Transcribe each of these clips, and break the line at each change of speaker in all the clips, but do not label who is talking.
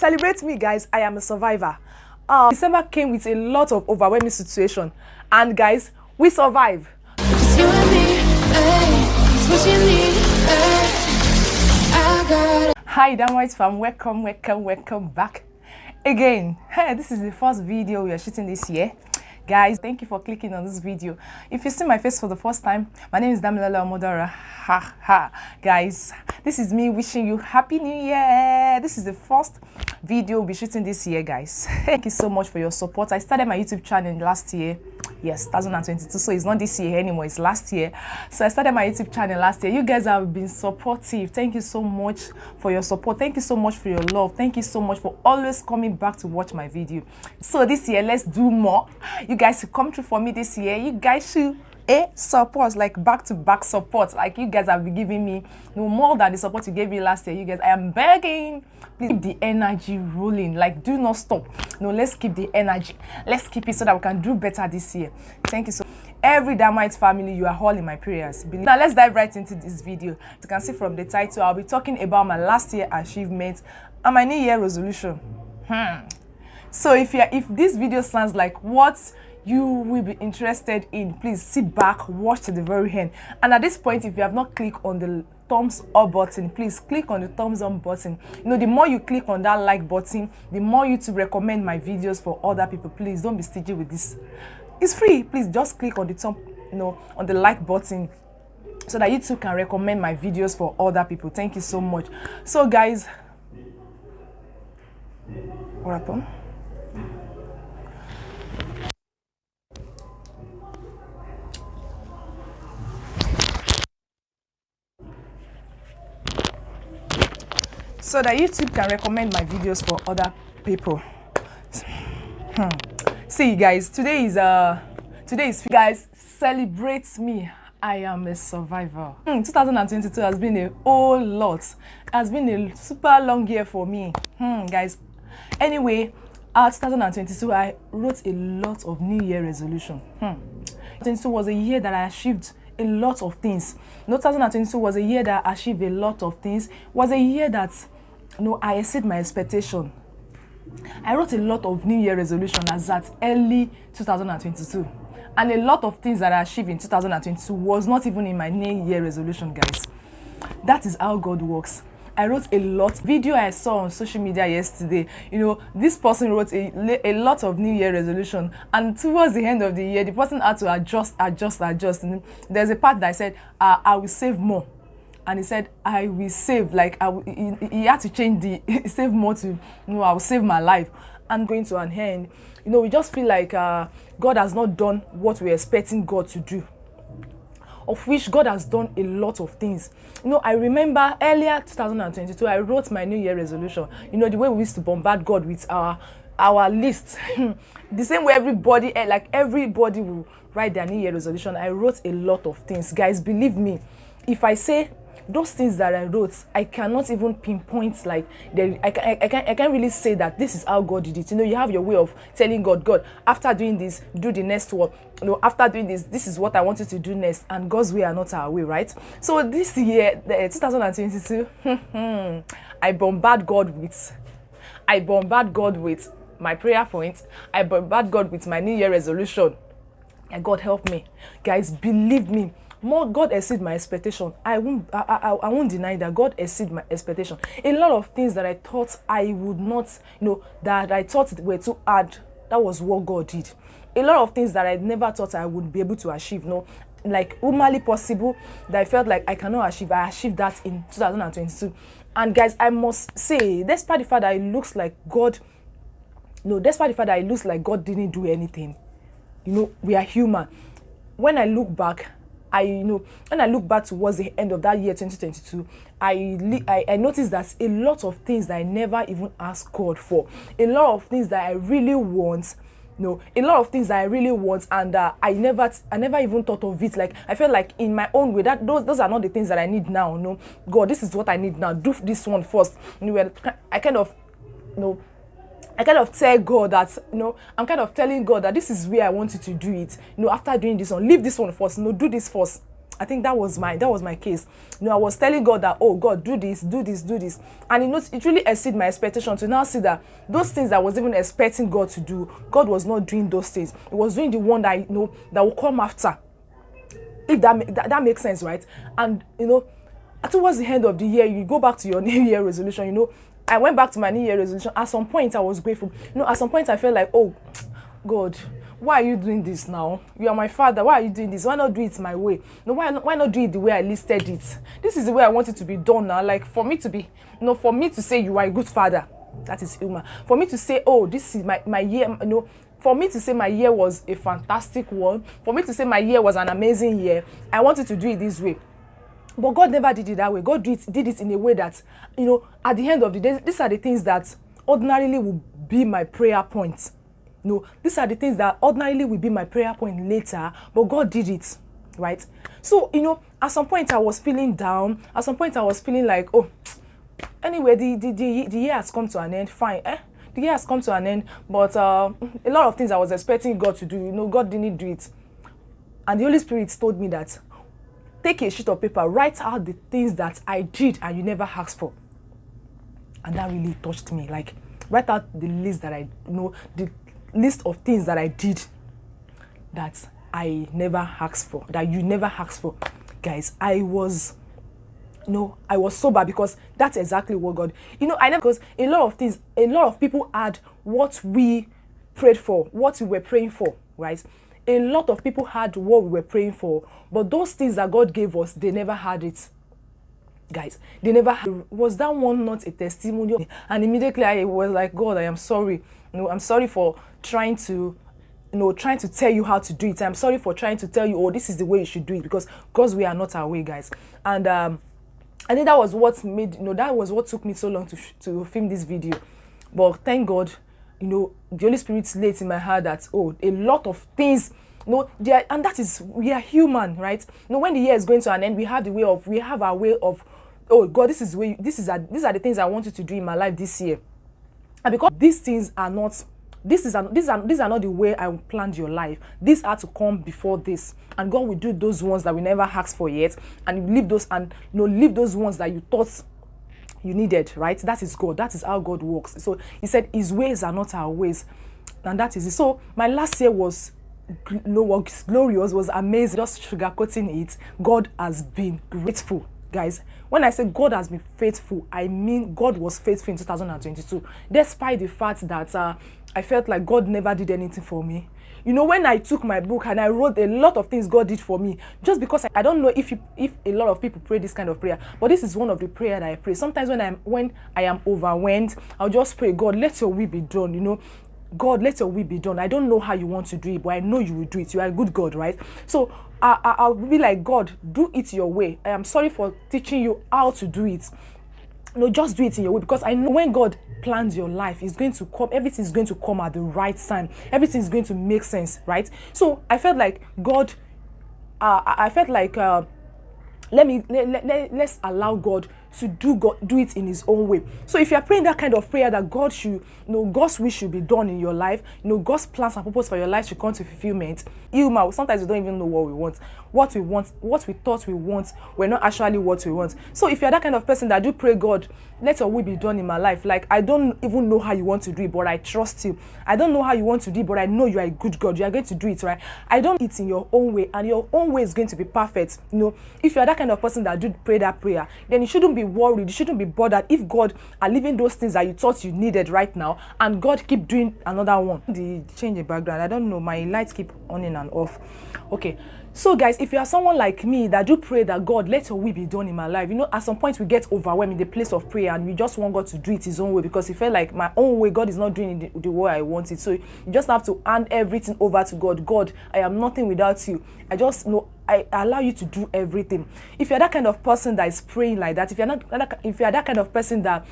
celebrate me, guys. I am a survivor. December came with a lot of overwhelming situation, and guys, we survive.
It's you and me, it's what you need, I got it.
Hi, Dynamite fam, welcome back again. Hey, this is the first video we are shooting this year. Guys, thank you for clicking on this video. If you see my face for the first time, my name is Damilola Omodora. Guys, this is me wishing you happy new year. This is the first video we'll be shooting this year, guys. Thank you so much for your support. I started my YouTube channel last year. Yes, 2022, so it's not this year anymore, it's last year. So I started my YouTube channel last year. You guys have been supportive. Thank you so much for your support. Thank you so much for your love. Thank you so much for always coming back to watch my video. So this year, let's do more. You guys should come through for me this year. You guys should support, like back-to-back support, like you guys have been giving me no more than the support you gave me last year. You guys, I am begging, please keep the energy rolling, like do not stop. No, let's keep the energy, let's keep it so that we can do better this year. Thank you so much. Every Dynamite family, you are all in my prayers. Now let's dive right into this video. As you can see from the title, I'll be talking about my last year achievements and my new year resolution. So if this video sounds like what you will be interested in, please sit back, watch to the very end. And at this point, if you have not clicked on the thumbs up button, please click on the thumbs up button. You know, the more you click on that like button, the more YouTube recommend my videos for other people. Please don't be stingy with this. It's free. Please just click on the thumb, on the like button, so that YouTube can recommend my videos for other people. Thank you so much. So guys, what happened? So that YouTube can recommend my videos for other people. See, guys, today is guys, celebrate me. I am a survivor. 2022 has been a whole lot. It has been a super long year for me, guys. Anyway, 2022, I wrote a lot of New Year resolution. 2022 was a year that I achieved a lot of things. 2022 was a year that I achieved a lot of things. It was a year that I exceeded my expectation. I wrote a lot of New Year resolution as at early 2022. And a lot of things that I achieved in 2022 was not even in my New Year resolution, guys. That is how God works. I wrote a lot. Video I saw on social media yesterday, this person wrote a lot of New Year resolution, and towards the end of the year, the person had to adjust. There's a part that I said, I will save more. And he said, I will save, like, he had to change the save more to, I will save my life. And going to an end, we just feel like God has not done what we're expecting God to do. Of which God has done a lot of things. I remember earlier 2022, I wrote my New Year resolution. The way we used to bombard God with our list. The same way everybody will write their New Year resolution. I wrote a lot of things. Guys, believe me, if I say those things that I wrote, I cannot even pinpoint, like, I can't really say that this is how God did it. You have your way of telling God, after doing this, do the next one. After doing this is what I want you to do next. And God's way are not our way, right? So this year, 2022, I bombard God with my prayer points. I bombard God with my New Year resolution. And God help me. Guys, believe me, more God exceed my expectation. I won't deny that God exceed my expectation. A lot of things that I thought I would not, that I thought were too hard, that was what God did. A lot of things that I never thought I would be able to achieve, like humanly possible, that I felt like I cannot achieve, I achieved that in 2022. And guys, I must say, despite the fact that it looks like God, didn't do anything, we are human. When I look back, towards the end of that year 2022, I noticed that a lot of things that I never even asked God for, a lot of things that I really want, and I never even thought of it. Like, I felt like in my own way that those are not the things that I need now. God, this is what I need now. Do this one first. I kind of tell God that, I'm kind of telling God that this is where I want you to do it. After doing this one, leave this one first. Do this first. I think that was my case. I was telling God that, oh God, do this, do this, do this, and it really exceeded my expectation to now see that those things that I was even expecting God to do, God was not doing those things. He was doing the one that I know that will come after. If that makes sense, right? And towards the end of the year, you go back to your New Year resolution. I went back to my New Year resolution. At some point, I was grateful. At some point, I felt like, oh God, why are you doing this now? You are my father. Why are you doing this? Why not do it my way? No, why not do it the way I listed it? This is the way I want it to be done now. Like for me to be, for me to say you are a good father, that is human. For me to say, oh, this is my year, for me to say my year was a fantastic one, for me to say my year was an amazing year, I wanted to do it this way. But God never did it that way. God did it in a way that, at the end of the day, these are the things that ordinarily will be my prayer points. These are the things that ordinarily will be my prayer point later, but God did it, right? So, at some point I was feeling down. At some point I was feeling like, oh, anyway, the year has come to an end. Fine, the year has come to an end, but a lot of things I was expecting God to do, God didn't do it. And the Holy Spirit told me that, take a sheet of paper, write out the things that I did and you never asked for. And that really touched me. Like, write out the list that the list of things that I did that I never asked for, that you never asked for. Guys, I was sober because that's exactly what God, because a lot of people had what we prayed for, what we were praying for, right? A lot of people had what we were praying for, but those things that God gave us, they never had it. Guys, they never had. Was that one not a testimony? And immediately I was like, God, I am sorry. I'm sorry for trying to tell you how to do it. I'm sorry for trying to tell you, oh, this is the way you should do it, because we are not our way, guys. And I think that was what made, that was what took me so long to film this video. But thank God, the Holy Spirit laid in my heart that, oh, a lot of things, and that is, we are human, right? When the year is going to an end, we have our way of, oh God, these are the things I want you to do in my life this year. And because these things are not, these are not the way I planned your life. These are to come before this, and God will do those ones that we never asked for yet, and leave those ones that you thought you needed, right? That is God. That is how God works. So He said His ways are not our ways, and that is it. So my last year was glorious, was amazing. Just sugarcoating it, God has been grateful. Guys, when I say God has been faithful, I mean God was faithful in 2022, despite the fact that I felt like God never did anything for me. When I took my book and I wrote a lot of things God did for me, just because I don't know if a lot of people pray this kind of prayer, but this is one of the prayer that I pray. Sometimes when I am overwhelmed, I'll just pray, God, let your will be done, God, let your will be done. I don't know how you want to do it, but I know you will do it. You are a good God, right? So I'll be like, God, do it your way. I am sorry for teaching you how to do it. Just do it in your way, because I know when God plans your life, it's going to come, everything is going to come at the right time. Everything is going to make sense, right? So I felt like God, let's allow God to do it in His own way. So if you are praying that kind of prayer that God should, God's wish should be done in your life, God's plans and purpose for your life should come to fulfillment. Sometimes we don't even know what we want. What we thought we want, we're not actually what we want. So if you're that kind of person that do pray, God, let your will be done in my life. Like, I don't even know how you want to do it, but I trust you. I don't know how you want to do it, but I know you are a good God. You are going to do it, right? I don't do it in your own way, and your own way is going to be perfect. If you're that kind of person that do pray that prayer, then you shouldn't be worried. You shouldn't be bothered if God are leaving those things that you thought you needed right now, and God keep doing another one. The change in background, I don't know, my lights keep on and off. Okay. So guys, if you are someone like me that do pray that God, let your will be done in my life, at some point we get overwhelmed in the place of prayer, and we just want God to do it His own way, because it felt like my own way, God is not doing it the way I want it. So you just have to hand everything over to God. God, I am nothing without you. I allow you to do everything. If you're that kind of person that is praying like that, if you're that kind of person that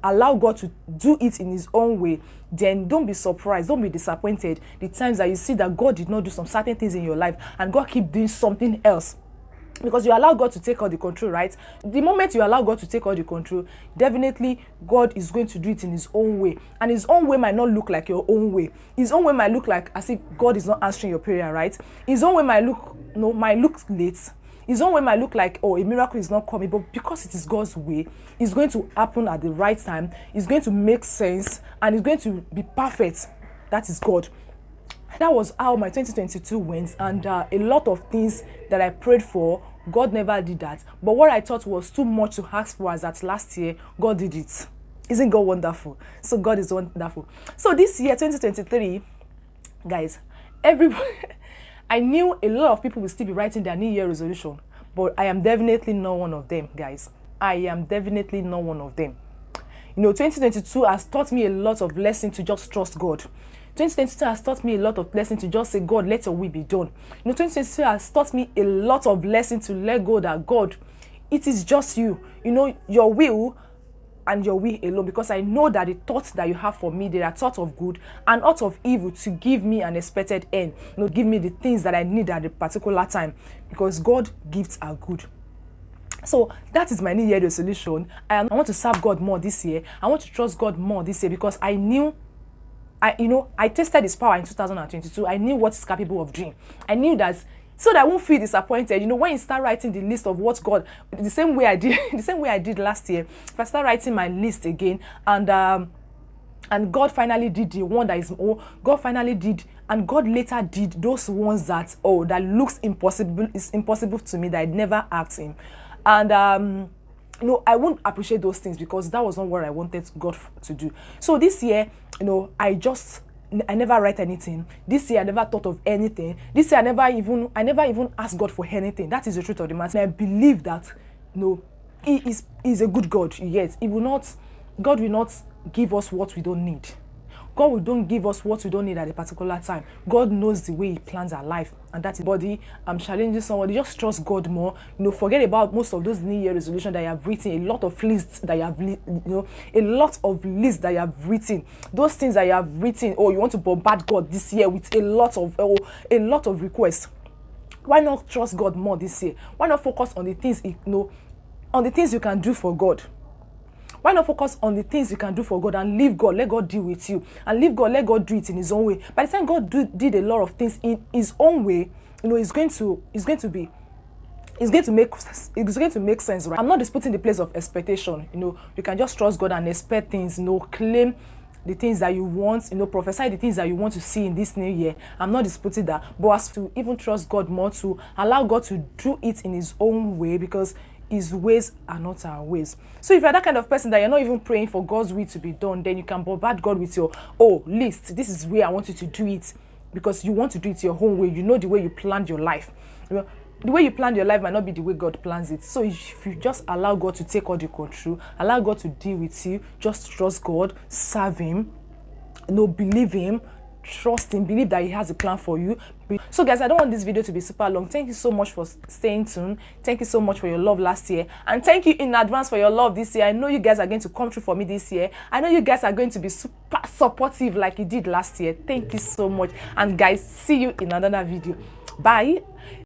allow God to do it in His own way, then don't be surprised, don't be disappointed the times that you see that God did not do some certain things in your life, and God keep doing something else. Because you allow God to take all the control, right? The moment you allow God to take all the control, definitely God is going to do it in His own way. And His own way might not look like your own way. His own way might look like as if God is not answering your prayer, right? His own way might look late. His own way might look like, oh, a miracle is not coming, but because it is God's way, it's going to happen at the right time. It's going to make sense, and it's going to be perfect. That is God. That was how my 2022 went, and a lot of things that I prayed for, God never did that. But what I thought was too much to ask for as at last year, God did it. Isn't God wonderful? So God is wonderful. So this year, 2023, guys, everybody, I knew a lot of people will still be writing their New Year resolution, but I am definitely not one of them, guys. I am definitely not one of them. 2022 has taught me a lot of lessons to just trust God. 2022 has taught me a lot of lessons to just say, God, let your will be done. 2022 has taught me a lot of lessons to let go that, God, it is just you. Your will and your will alone, because I know that the thoughts that you have for me, they are thoughts of good and not of evil, to give me an expected end. Give me the things that I need at a particular time, because God gifts are good. So that is my New Year resolution. I want to serve God more this year. I want to trust God more this year, because I knew, I tested His power in 2022. I knew what He's capable of doing. I knew that, so that I won't feel disappointed. When you start writing the list of what God, the same way I did last year. If I start writing my list again, and God finally did the one that is, God finally did, and God later did those ones that, that looks impossible, is impossible to me, that I never asked Him. And I won't appreciate those things, because that was not what I wanted God to do. So this year, I never write anything. This year I never thought of anything. This year I never even asked God for anything. That is the truth of the matter. And I believe that He is a good God. Yes, God will not give us what we don't need. God will don't give us what we don't need at a particular time. God knows the way He plans our life, and that is body. I'm challenging somebody, just trust God more. Forget about most of those New Year resolutions that you have written, a lot of lists that you have, a lot of lists that you have written. Those things that you have written, you want to bombard God this year with a lot of requests. Why not trust God more this year? Why not focus on the things on the things you can do for God? Why not focus on the things you can do for God and leave God, let God deal with you, and leave God, let God do it in His own way. By the time God did a lot of things in His own way, it's going to make sense, right? I'm not disputing the place of expectation. You can just trust God and expect things. Claim the things that you want. Prophesy the things that you want to see in this new year. I'm not disputing that, but as to even trust God more, to allow God to do it in His own way, because His ways are not our ways. So if you're that kind of person that you're not even praying for God's will to be done, then you can bombard God with your list. This is where I want you to do it, because you want to do it your own way. The way you planned your life. The way you planned your life might not be the way God plans it. So if you just allow God to take all the control, allow God to deal with you, just trust God, serve Him, believe Him, trust Him, believe that He has a plan for you. So guys, I don't want this video to be super long. Thank you so much for staying tuned. Thank you so much for your love last year, and thank you in advance for your love this year. I know you guys are going to come through for me this year. I know you guys are going to be super supportive like you did last year. Thank you so much, and guys, see you in another video. Bye.